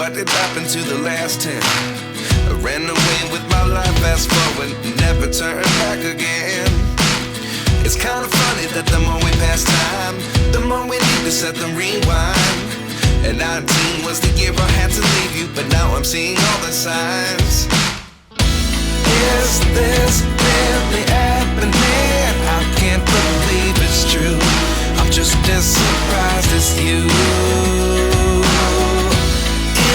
What did happen to the last 10? I ran away with my life, fast forward, never turn back again. It's kind of funny that the more we pass time, the more we need to set them rewind. And 19 was the year I had to leave you, but now I'm seeing all the signs. Is this really happening? I can't believe it's true. I'm just as surprised as you.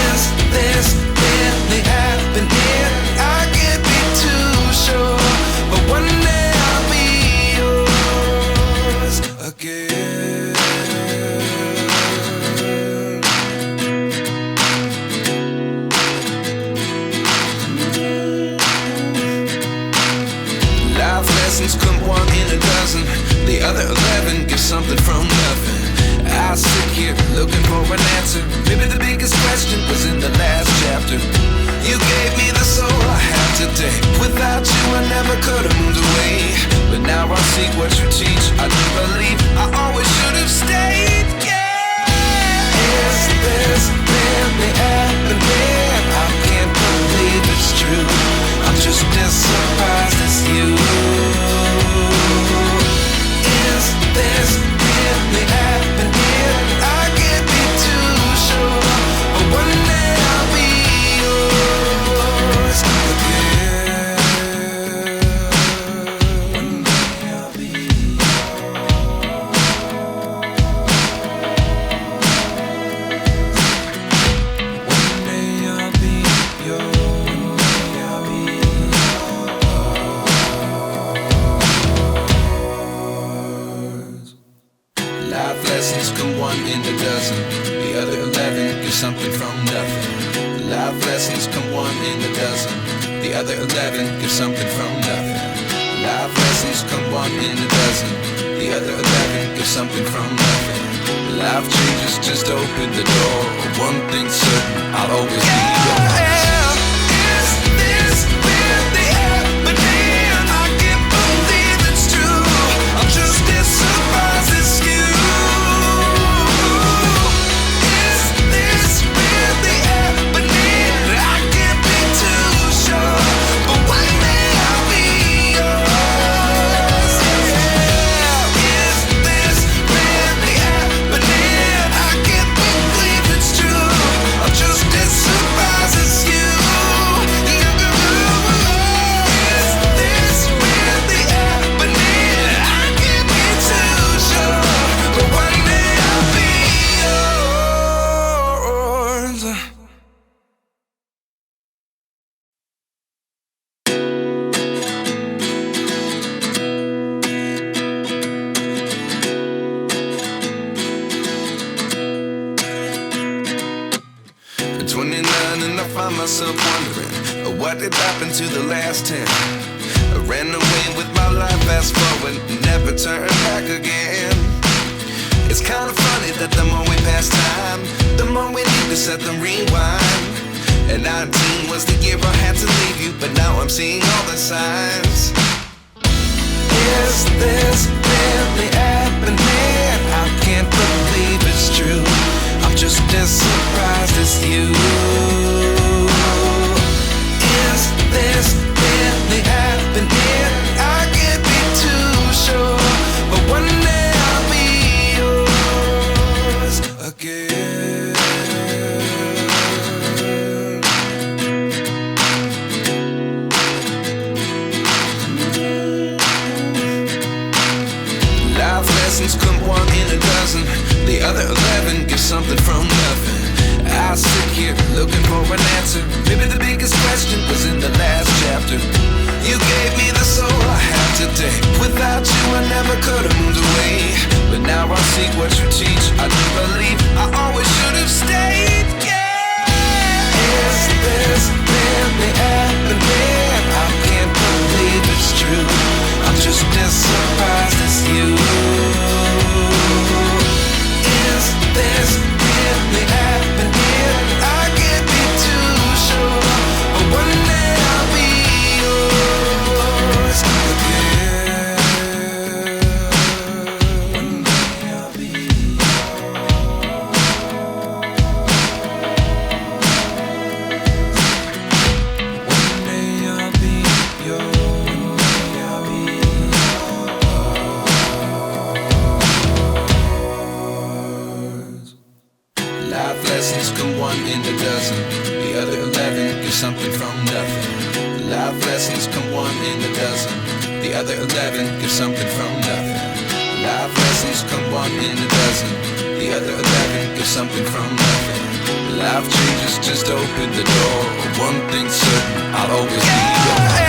Is this really happening? I can't be too sure, but one day I'll be yours again. Life lessons come one in a dozen. The other 11 give something from nothing. I sit here looking for an answer. Maybe the biggest question was in the last chapter. You gave me the soul I have today. Without you I never could have moved away. But now I see what you teach. I do believe I always should have stayed. Yeah. Is this really happening? I can't believe it's true. I'm just as surprised as you. Is this really happening? I can't be too sure, but one day I'll be yours again. One day I'll be yours. One day I'll be yours. Life lessons come one in a dozen. The other 11 give something from nothing. Life lessons come one in a dozen. The other 11 give something from nothing. Life lessons come one in a dozen. The other 11 give something from nothing. Life changes just open the door. One thing's certain, I'll always be yours. Is this really happening? I can't believe it's true. I'm just as surprised as you. Is this really happening? I can't be too sure, but one day I'll be yours. Yeah. Is this really happening? I can't believe it's true. I'm just as surprised as you. Is this really happening? I can't be too sure, but one day I'll be yours. 29 and I find myself wondering, what did happen to the last 10? I ran away with my life, fast forward, never turn back again. It's kind of funny that the more we pass time, the more we need to set them rewind. And 19 was the year I had to leave you, but now I'm seeing all the signs. Is this really happening? I can't believe it's true. I'm just as surprised as you. Is this really happening? I can't be too sure, but one day I'll be yours again. Life lessons come one in a dozen. The other 11 give something from nothing. I sit here looking for an answer. Maybe the biggest question was in the last chapter. You gave me the soul I have today. Without you I never could have moved away. But now I see what you teach. I do believe I always should have stayed. Yeah. Is this really happening? I can't believe it's true. I'm just as surprised as you. Is this really happening? I can't be too sure, but one day I'll be yours again. One day I'll be yours. in a dozen. The other 11 get something from nothing. Life lessons come one in a dozen. The other 11 get something from nothing. Life lessons come one in a dozen. The other 11 get something from nothing. Life changes just open the door. One thing's certain, I'll always be yours.